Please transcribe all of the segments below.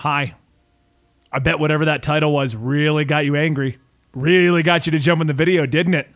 Hi. I bet whatever that title was really got you angry. Really got you to jump in the video, didn't it?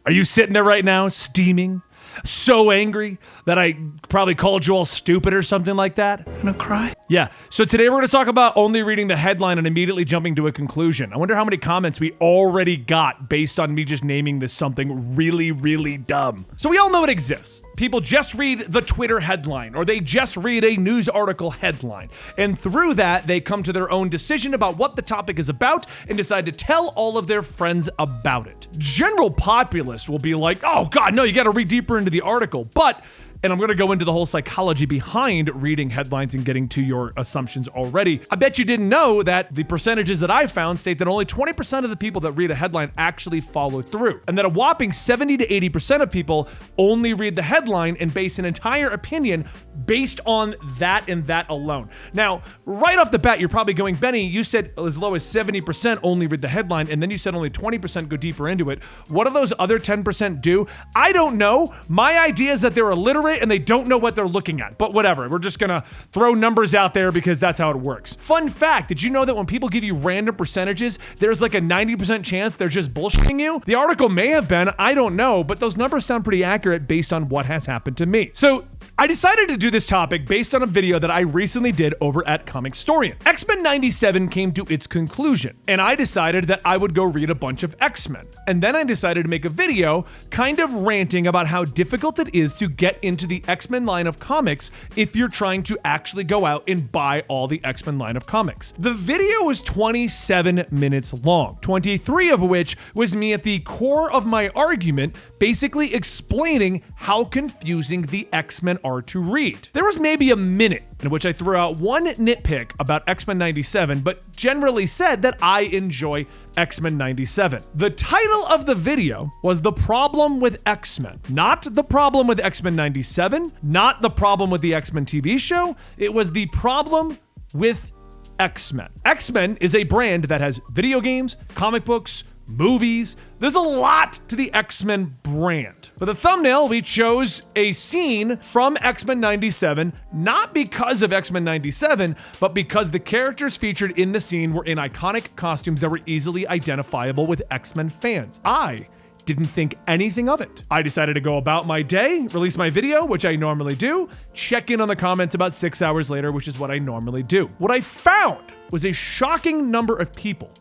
Are you sitting there right now, steaming? So angry that I probably called you all stupid or something like that? Gonna cry? Yeah. So today we're going to talk about only reading the headline and immediately jumping to a conclusion. I wonder how many comments we already got based on me just naming this something really, really dumb. So we all know it exists. People just read the Twitter headline or they just read a news article headline. And through that, they come to their own decision about what the topic is about and decide to tell all of their friends about it. General populace will be like, oh God, no, you got to read deeper into the article. But, and I'm going to go into the whole psychology behind reading headlines and getting to your assumptions already. I bet you didn't know that the percentages that I found state that only 20% of the people that read a headline actually follow through. And that a whopping 70 to 80% of people only read the headline and base an entire opinion based on that and that alone. Now, right off the bat, you're probably going, Benny, you said as low as 70% only read the headline, and then you said only 20% go deeper into it. What do those other 10% do? I don't know. My idea is that they're illiterate and they don't know what they're looking at, but whatever. We're just gonna throw numbers out there because that's how it works. Fun fact, did you know that when people give you random percentages, there's like a 90% chance they're just bullshitting you? The article may have been, I don't know, but those numbers sound pretty accurate based on what has happened to me. So I decided to do this topic based on a video that I recently did over at Storian. X-Men 97 came to its conclusion, and I decided that I would go read a bunch of X-Men. And then I decided to make a video kind of ranting about how difficult it is to get into the X-Men line of comics if you're trying to actually go out and buy all the X-Men line of comics. The video was 27 minutes long, 23 of which was me at the core of my argument, basically explaining how confusing the X-Men are to read. There was maybe a minute in which I threw out one nitpick about X-Men 97, but generally said that I enjoy X-Men 97. The title of the video was The Problem with X-Men. Not The Problem with X-Men 97, not The Problem with the X-Men TV show. It was The Problem with X-Men. X-Men is a brand that has video games, comic books, movies. There's a lot to the X-Men brand. For the thumbnail, we chose a scene from X-Men 97, not because of X-Men 97, but because the characters featured in the scene were in iconic costumes that were easily identifiable with X-Men fans. I didn't think anything of it. I decided to go about my day, release my video, which I normally do, check in on the comments about 6 hours later, which is what I normally do. What I found was a shocking number of people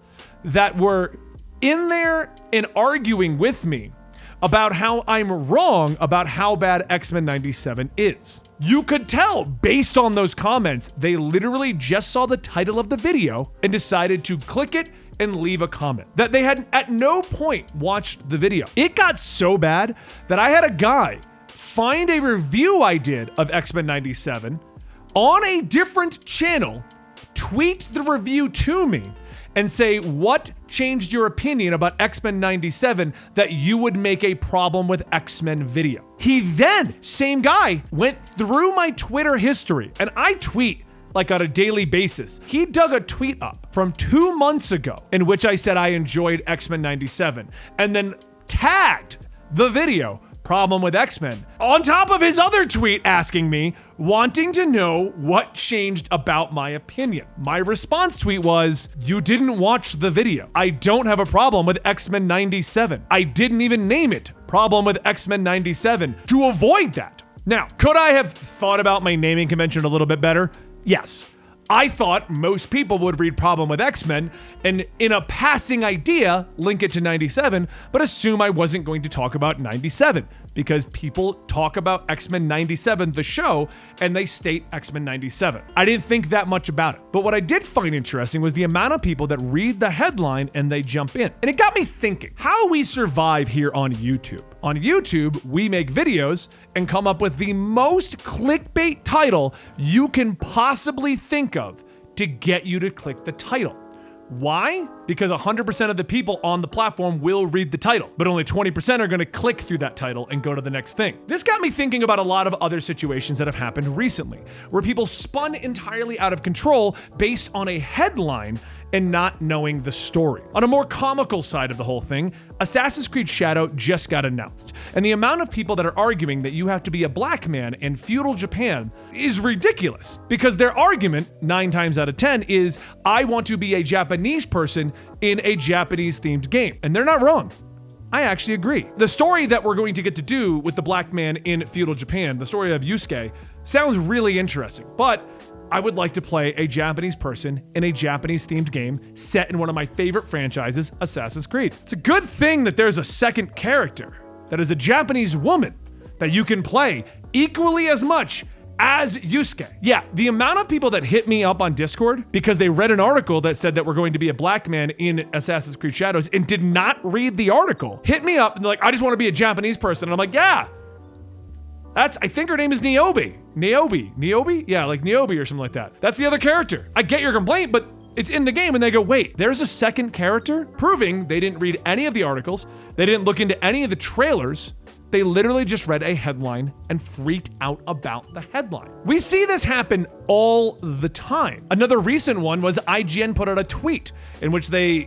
that were in there and arguing with me about how I'm wrong about how bad X-Men 97 is. You could tell based on those comments, they literally just saw the title of the video and decided to click it and leave a comment. That they had at no point watched the video. It got so bad that I had a guy find a review I did of X-Men 97 on a different channel, tweet the review to me, and say, what changed your opinion about X-Men 97 that you would make a problem with X-Men video? He then, same guy, went through my Twitter history, and I tweet like on a daily basis. He dug a tweet up from 2 months ago in which I said I enjoyed X-Men 97 and then tagged the video Problem with X-Men on top of his other tweet asking me, wanting to know what changed about my opinion. My response tweet was, you didn't watch the video. I don't have a problem with X-Men 97. I didn't even name it Problem with X-Men 97 to avoid that. Now, could I have thought about my naming convention a little bit better? Yes. I thought most people would read Problem with X-Men and in a passing idea, link it to 97, but assume I wasn't going to talk about 97 because people talk about X-Men 97, the show, and they state X-Men 97. I didn't think that much about it. But what I did find interesting was the amount of people that read the headline and they jump in. And it got me thinking how we survive here on YouTube. On YouTube, we make videos and come up with the most clickbait title you can possibly think of to get you to click the title. Why? Because 100% of the people on the platform will read the title, but only 20% are going to click through that title and go to the next thing. This got me thinking about a lot of other situations that have happened recently, where people spun entirely out of control based on a headline and not knowing the story. On a more comical side of the whole thing, Assassin's Creed Shadow just got announced, and the amount of people that are arguing that you have to be a black man in feudal Japan is ridiculous, because their argument, 9 times out of 10, is I want to be a Japanese person in a Japanese-themed game, and they're not wrong. I actually agree. The story that we're going to get to do with the black man in feudal Japan, the story of Yusuke, sounds really interesting, but I would like to play a Japanese person in a Japanese-themed game set in one of my favorite franchises, Assassin's Creed. It's a good thing that there's a second character that is a Japanese woman that you can play equally as much as Yusuke. Yeah, the amount of people that hit me up on Discord because they read an article that said that we're going to be a black man in Assassin's Creed Shadows and did not read the article, hit me up and they're like, I just want to be a Japanese person. And I'm like, yeah, I think her name is Niobe. Niobe? Yeah, like Niobe or something like that. That's the other character. I get your complaint, but it's in the game and they go, wait, there's a second character? Proving they didn't read any of the articles. They didn't look into any of the trailers. They literally just read a headline and freaked out about the headline. We see this happen all the time. Another recent one was IGN put out a tweet in which they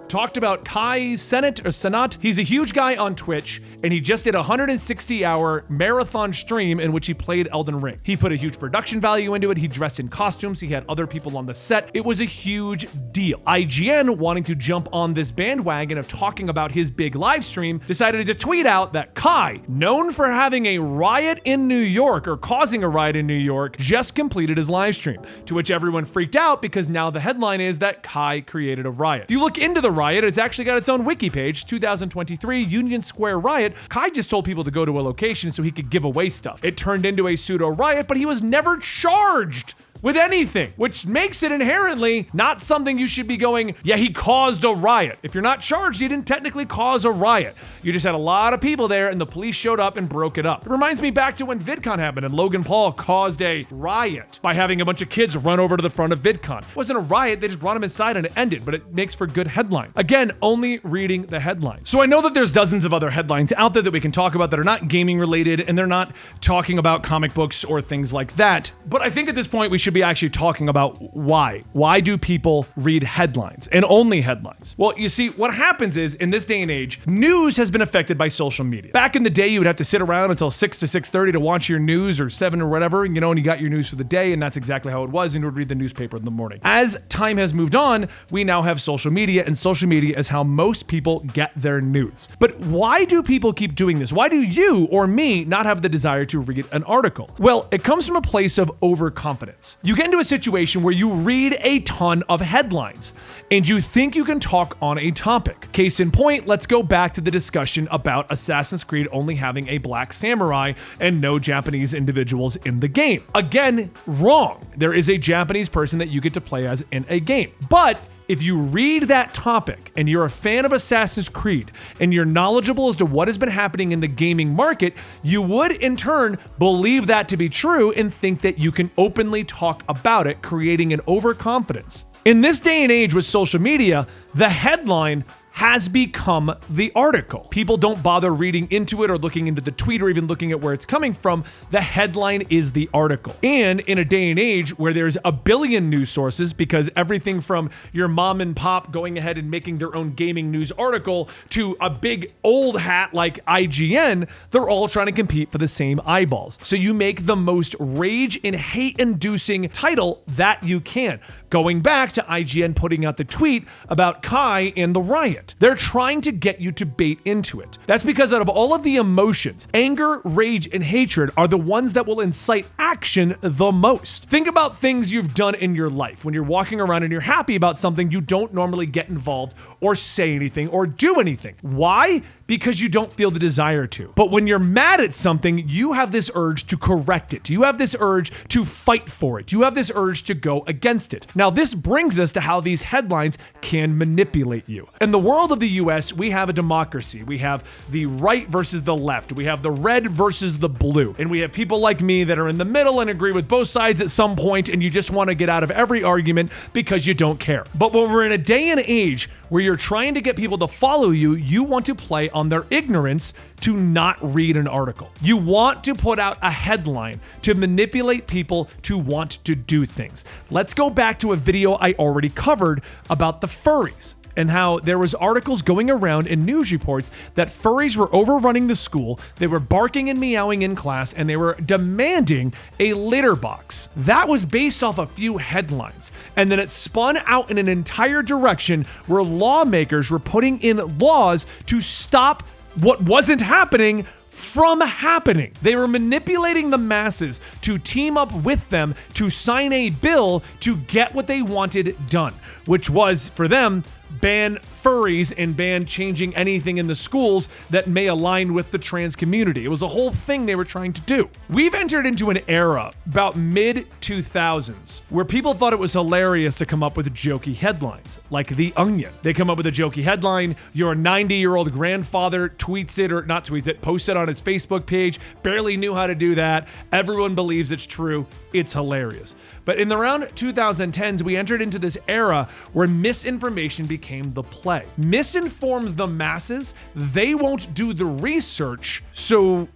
talked about Kai Cenat. He's a huge guy on Twitch, and he just did a 160-hour marathon stream in which he played Elden Ring. He put a huge production value into it. He dressed in costumes. He had other people on the set. It was a huge deal. IGN, wanting to jump on this bandwagon of talking about his big live stream, decided to tweet out that Kai, known for having a riot in New York or causing a riot in New York, just completed his live stream, to which everyone freaked out because now the headline is that Kai created a riot. If you look into the riot, it's actually got its own wiki page, 2023 Union Square riot. Kai just told people to go to a location so he could give away stuff. It turned into a pseudo riot, but he was never charged with anything, which makes it inherently not something you should be going, yeah, he caused a riot. If you're not charged, you didn't technically cause a riot. You just had a lot of people there and the police showed up and broke it up. It reminds me back to when VidCon happened and Logan Paul caused a riot by having a bunch of kids run over to the front of VidCon. It wasn't a riot, they just brought him inside and it ended, but it makes for good headline. Again, only reading the headline. So I know that there's dozens of other headlines out there that we can talk about that are not gaming related and they're not talking about comic books or things like that. But I think at this point we should be actually talking about why. Why do people read headlines and only headlines? Well, you see, what happens is in this day and age, news has been affected by social media. Back in the day, you would have to sit around until 6 to 6:30 to watch your news or 7 or whatever, and you got your news for the day, and that's exactly how it was, and you would read the newspaper in the morning. As time has moved on, we now have social media, and social media is how most people get their news. But why do people keep doing this? Why do you or me not have the desire to read an article? Well, it comes from a place of overconfidence. You get into a situation where you read a ton of headlines and you think you can talk on a topic. Case in point, let's go back to the discussion about Assassin's Creed only having a black samurai and no Japanese individuals in the game. Again, wrong. There is a Japanese person that you get to play as in a game. But if you read that topic and you're a fan of Assassin's Creed and you're knowledgeable as to what has been happening in the gaming market, you would in turn believe that to be true and think that you can openly talk about it, creating an overconfidence. In this day and age with social media, the headline has become the article. People don't bother reading into it or looking into the tweet or even looking at where it's coming from. The headline is the article. And in a day and age where there's a billion news sources, because everything from your mom and pop going ahead and making their own gaming news article to a big old hat like IGN, they're all trying to compete for the same eyeballs. So you make the most rage and hate-inducing title that you can. Going back to IGN putting out the tweet about Kai and the riot. They're trying to get you to bait into it. That's because out of all of the emotions, anger, rage, and hatred are the ones that will incite action the most. Think about things you've done in your life. When you're walking around and you're happy about something, you don't normally get involved or say anything or do anything. Why? Because you don't feel the desire to. But when you're mad at something, you have this urge to correct it. You have this urge to fight for it. You have this urge to go against it. Now, this brings us to how these headlines can manipulate you. In the world of the US, we have a democracy. We have the right versus the left. We have the red versus the blue. And we have people like me that are in the middle and agree with both sides at some point, and you just want to get out of every argument because you don't care. But when we're in a day and age where you're trying to get people to follow you, you want to play on their ignorance to not read an article. You want to put out a headline to manipulate people to want to do things. Let's go back to a video I already covered about the furries, and how there was articles going around in news reports that furries were overrunning the school, they were barking and meowing in class, and they were demanding a litter box. That was based off a few headlines. And then it spun out in an entire direction where lawmakers were putting in laws to stop what wasn't happening from happening. They were manipulating the masses to team up with them to sign a bill to get what they wanted done, which was, for them, ban furries and ban changing anything in the schools that may align with the trans community. It was a whole thing they were trying to do. We've entered into an era about mid-2000s where people thought it was hilarious to come up with jokey headlines, like The Onion. They come up with a jokey headline, your 90-year-old grandfather tweets it, or not tweets it, posts it on his Facebook page, barely knew how to do that. Everyone believes it's true. It's hilarious. But in the around 2010s, we entered into this era where misinformation became the play. Misinform the masses, they won't do the research, so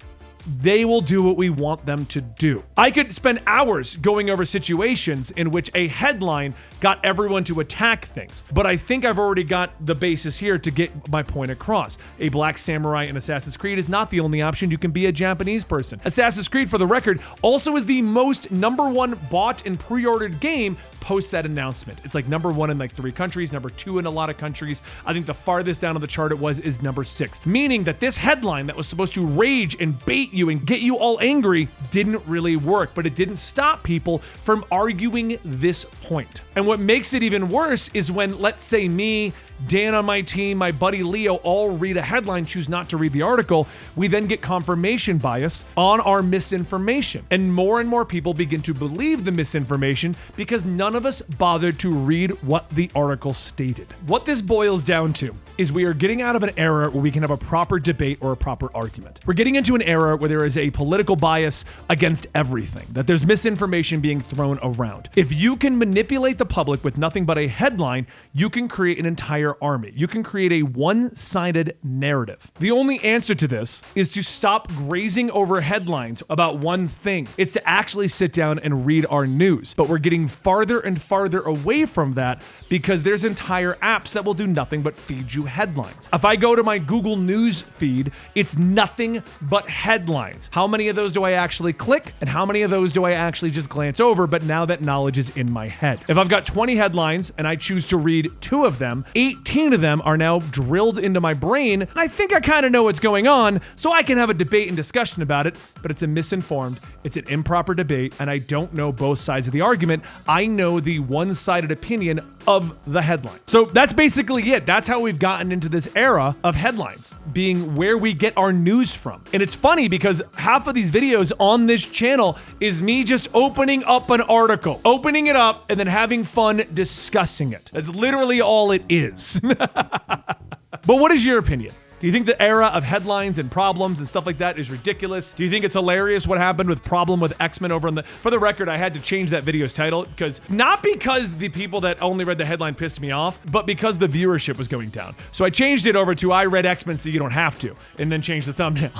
they will do what we want them to do. I could spend hours going over situations in which a headline got everyone to attack things, but I think I've already got the basis here to get my point across. A black samurai in Assassin's Creed is not the only option. You can be a Japanese person. Assassin's Creed, for the record, also is the most #1 bought and pre-ordered game post that announcement. It's like #1 in like 3 countries, #2 in a lot of countries. I think the farthest down on the chart it was is #6, meaning that this headline that was supposed to rage and bait you and get you all angry didn't really work, but it didn't stop people from arguing this point. And what makes it even worse is when, let's say me, Dan on my team, my buddy Leo, all read a headline, choose not to read the article, we then get confirmation bias on our misinformation. And more people begin to believe the misinformation because none of us bothered to read what the article stated. What this boils down to is we are getting out of an era where we can have a proper debate or a proper argument. We're getting into an era where there is a political bias against everything, that there's misinformation being thrown around. If you can manipulate the public with nothing but a headline, you can create an entire army. You can create a one-sided narrative. The only answer to this is to stop grazing over headlines about one thing. It's to actually sit down and read our news. But we're getting farther and farther away from that because there's entire apps that will do nothing but feed you headlines. If I go to my Google News feed, it's nothing but headlines. How many of those do I actually click? And how many of those do I actually just glance over, but now that knowledge is in my head? If I've got 20 headlines and I choose to read 2 of them, 18 of them are now drilled into my brain, and I think I kind of know what's going on, so I can have a debate and discussion about it, but it's a misinformed, it's an improper debate, and I don't know both sides of the argument. I know the one-sided opinion of the headline. So that's basically it. That's how we've gotten into this era of headlines being where we get our news from. And it's funny because half of these videos on this channel is me just opening up an article, opening it up, and then having fun discussing it. That's literally all it is. But what is your opinion? Do you think the era of headlines and problems and stuff like that is ridiculous? Do you think it's hilarious what happened with Problem with X-Men over on the... For the record, I had to change that video's title because... Not because the people that only read the headline pissed me off, but because the viewership was going down. So I changed it over to I read X-Men so you don't have to, and then changed the thumbnail.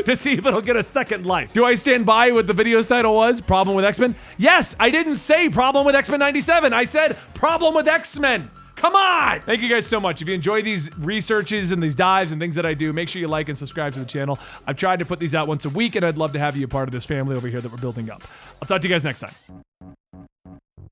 To see if it'll get a second life. Do I stand by what the video's title was? Problem with X-Men? Yes, I didn't say Problem with X-Men 97. I said Problem with X-Men. Come on! Thank you guys so much. If you enjoy these researches and these dives and things that I do, make sure you like and subscribe to the channel. I've tried to put these out once a week, and I'd love to have you a part of this family over here that we're building up. I'll talk to you guys next time.